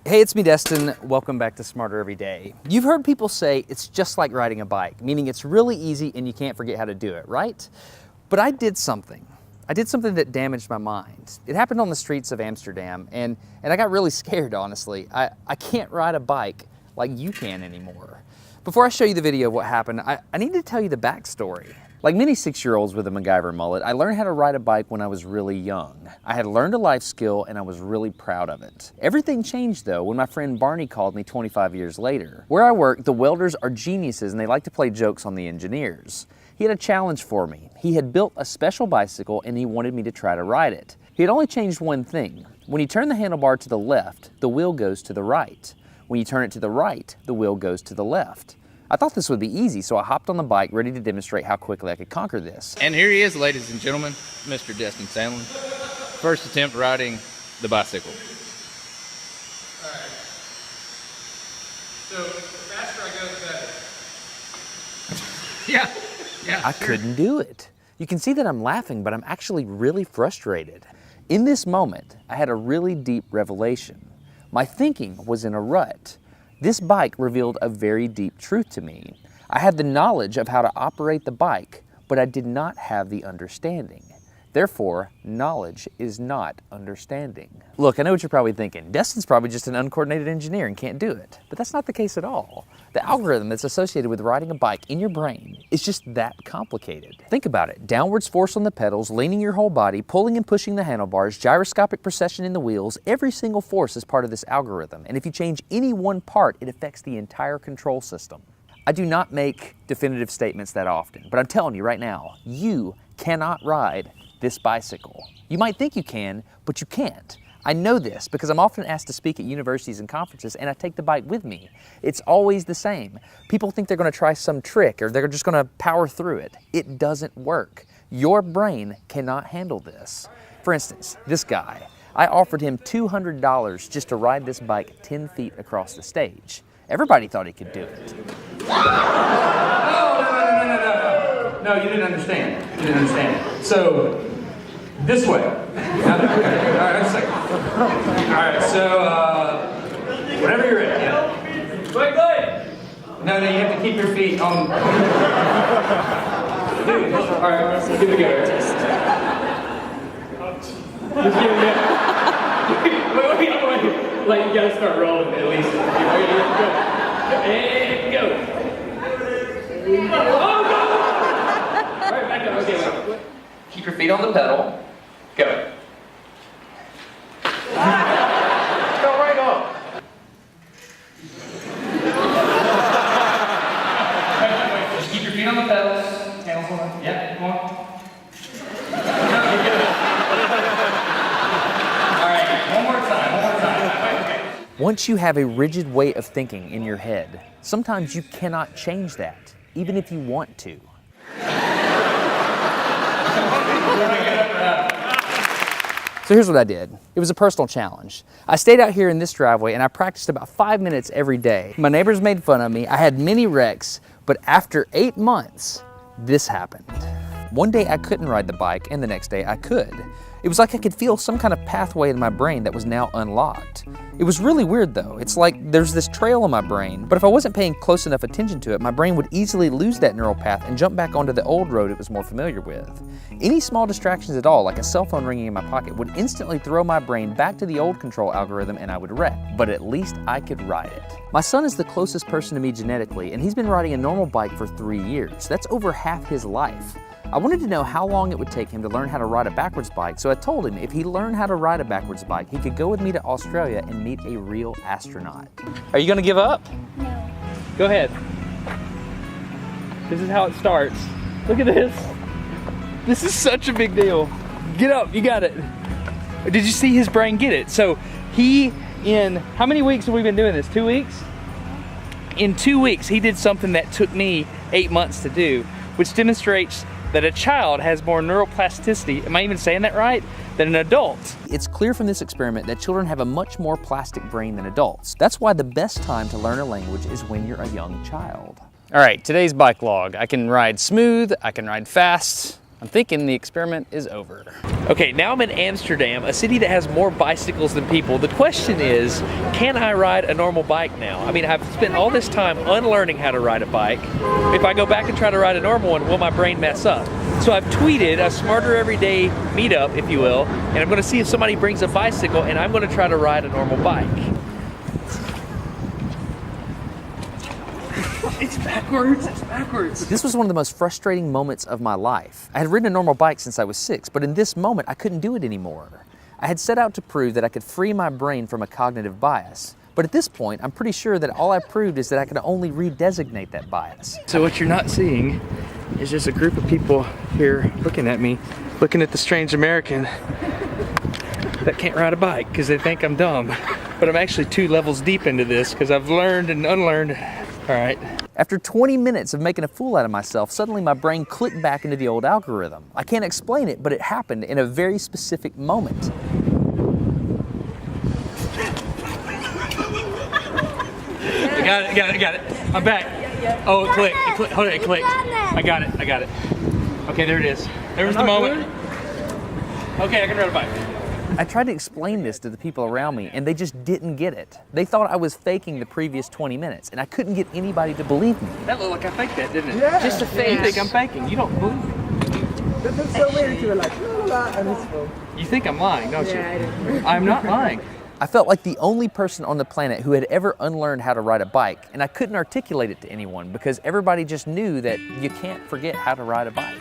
Hey, it's me, Destin. Welcome back to Smarter Every Day. You've heard people say it's just like riding a bike, meaning it's really easy and you can't forget how to do it, right? But I did something. I did something that damaged my mind. It happened on the streets of Amsterdam, and I got really scared, honestly. I can't ride a bike like you can anymore. Before I show you the video of what happened, I need to tell you the backstory. Like many 6-year-olds with a MacGyver mullet, I learned how to ride a bike when I was really young. I had learned a life skill and I was really proud of it. Everything changed though when my friend Barney called me 25 years later. Where I work, the welders are geniuses and they like to play jokes on the engineers. He had a challenge for me. He had built a special bicycle and he wanted me to try to ride it. He had only changed one thing. When you turn the handlebar to the left, the wheel goes to the right. When you turn it to the right, the wheel goes to the left. I thought this would be easy, so I hopped on the bike ready to demonstrate how quickly I could conquer this. And here he is, ladies and gentlemen, Mr. Destin Sandlin. First attempt riding the bicycle. All right. So the faster I go, the better. Yeah. I couldn't do it. You can see that I'm laughing, but I'm actually really frustrated. In this moment, I had a really deep revelation. My thinking was in a rut. This bike revealed a very deep truth to me. I had the knowledge of how to operate the bike, but I did not have the understanding. Therefore, knowledge is not understanding. Look, I know what you're probably thinking. Destin's probably just an uncoordinated engineer and can't do it. But that's not the case at all. The algorithm that's associated with riding a bike in your brain is just that complicated. Think about it. Downwards force on the pedals, leaning your whole body, pulling and pushing the handlebars, gyroscopic precession in the wheels, every single force is part of this algorithm. And if you change any one part, it affects the entire control system. I do not make definitive statements that often, but I'm telling you right now, you cannot ride this bicycle. You might think you can, but you can't. I know this because I'm often asked to speak at universities and conferences and I take the bike with me. It's always the same. People think they're going to try some trick or they're just going to power through it. It doesn't work. Your brain cannot handle this. For instance, this guy, I offered him $200 just to ride this bike 10 feet across the stage. Everybody thought he could do it. No, you didn't understand. You didn't understand. So, this way. Okay. All right, a second. All right, so, whenever you're ready. Yeah. Wait. No, you have to keep your feet on. Dude, all right, give it a go. Just give it a go. Wait. Like, you gotta start rolling at least. Go. And go. Oh, go! All right, back up. Okay, wait. Keep your feet on the pedal. Go. Go right off. Just keep your feet on the pedals. Handles on. Yeah, come on. All right, one more time. Okay. Once you have a rigid way of thinking in your head, sometimes you cannot change that, even if you want to. So here's what I did. It was a personal challenge. I stayed out here in this driveway and I practiced about 5 minutes every day. My neighbors made fun of me. I had many wrecks, but after 8 months, this happened. One day I couldn't ride the bike and the next day I could. It was like I could feel some kind of pathway in my brain that was now unlocked. It was really weird though. It's like there's this trail in my brain, but if I wasn't paying close enough attention to it, my brain would easily lose that neural path and jump back onto the old road it was more familiar with. Any small distractions at all, like a cell phone ringing in my pocket, would instantly throw my brain back to the old control algorithm and I would wreck. But at least I could ride it. My son is the closest person to me genetically, and he's been riding a normal bike for 3 years. That's over half his life. I wanted to know how long it would take him to learn how to ride a backwards bike, so I told him if he learned how to ride a backwards bike, he could go with me to Australia and meet a real astronaut. Are you gonna give up? No. Go ahead. This is how it starts. Look at this. This is such a big deal. Get up, you got it. Did you see his brain get it? So in how many weeks have we been doing this? 2 weeks? In 2 weeks, he did something that took me 8 months to do, which demonstrates that a child has more neuroplasticity, am I even saying that right, than an adult. It's clear from this experiment that children have a much more plastic brain than adults. That's why the best time to learn a language is when you're a young child. All right, today's bike log. I can ride smooth, I can ride fast, I'm thinking the experiment is over. Okay, now I'm in Amsterdam, a city that has more bicycles than people. The question is, can I ride a normal bike now? I mean, I've spent all this time unlearning how to ride a bike. If I go back and try to ride a normal one, will my brain mess up? So I've tweeted a Smarter Everyday meetup, if you will, and I'm gonna see if somebody brings a bicycle and I'm gonna try to ride a normal bike. It's backwards, it's backwards. This was one of the most frustrating moments of my life. I had ridden a normal bike since I was 6, but in this moment, I couldn't do it anymore. I had set out to prove that I could free my brain from a cognitive bias. But at this point, I'm pretty sure that all I proved is that I could only redesignate that bias. So what you're not seeing is just a group of people here looking at me, looking at the strange American that can't ride a bike because they think I'm dumb. But I'm actually 2 levels deep into this because I've learned and unlearned. All right. After 20 minutes of making a fool out of myself, suddenly my brain clicked back into the old algorithm. I can't explain it, but it happened in a very specific moment. I got it. I'm back. Oh, it clicked. Hold it, it clicked. I got it. Okay, there it is. There was the moment. Okay, I can ride a bike. I tried to explain this to the people around me, and they just didn't get it. They thought I was faking the previous 20 minutes, and I couldn't get anybody to believe me. That looked like I faked that, didn't it? Yeah. Just a fake. You think I'm faking. You don't believe me. That looks so weird. You were like, la la la, and it's full. You think I'm lying, don't you? Yeah, I didn't. I'm not lying. I felt like the only person on the planet who had ever unlearned how to ride a bike, and I couldn't articulate it to anyone because everybody just knew that you can't forget how to ride a bike.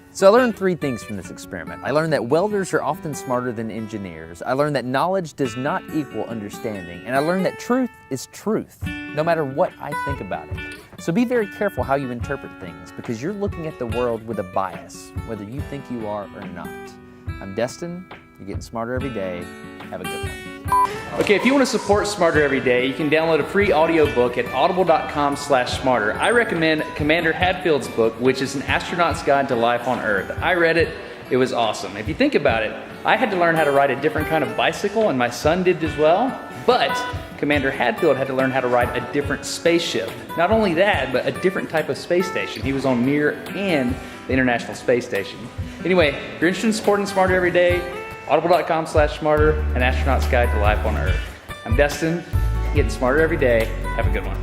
So I learned 3 things from this experiment. I learned that welders are often smarter than engineers. I learned that knowledge does not equal understanding. And I learned that truth is truth, no matter what I think about it. So be very careful how you interpret things because you're looking at the world with a bias, whether you think you are or not. I'm Destin. You're getting smarter every day. Have a good one. Okay, if you want to support Smarter Every Day, you can download a free audiobook at audible.com/smarter. I recommend Commander Hadfield's book, which is An Astronaut's Guide to Life on Earth. I read it. It was awesome. If you think about it, I had to learn how to ride a different kind of bicycle, and my son did as well. But Commander Hadfield had to learn how to ride a different spaceship. Not only that, but a different type of space station. He was on Mir and the International Space Station. Anyway, if you're interested in supporting Smarter Every Day, audible.com/smarter, An Astronaut's Guide to Life on Earth. I'm Destin, getting smarter every day. Have a good one.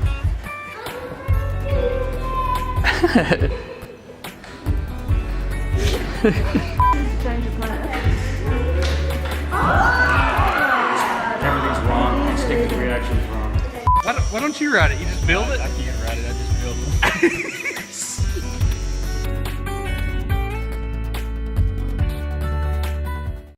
Everything's wrong. Instinct reaction's wrong. Why don't you ride it? You just build it? I can't.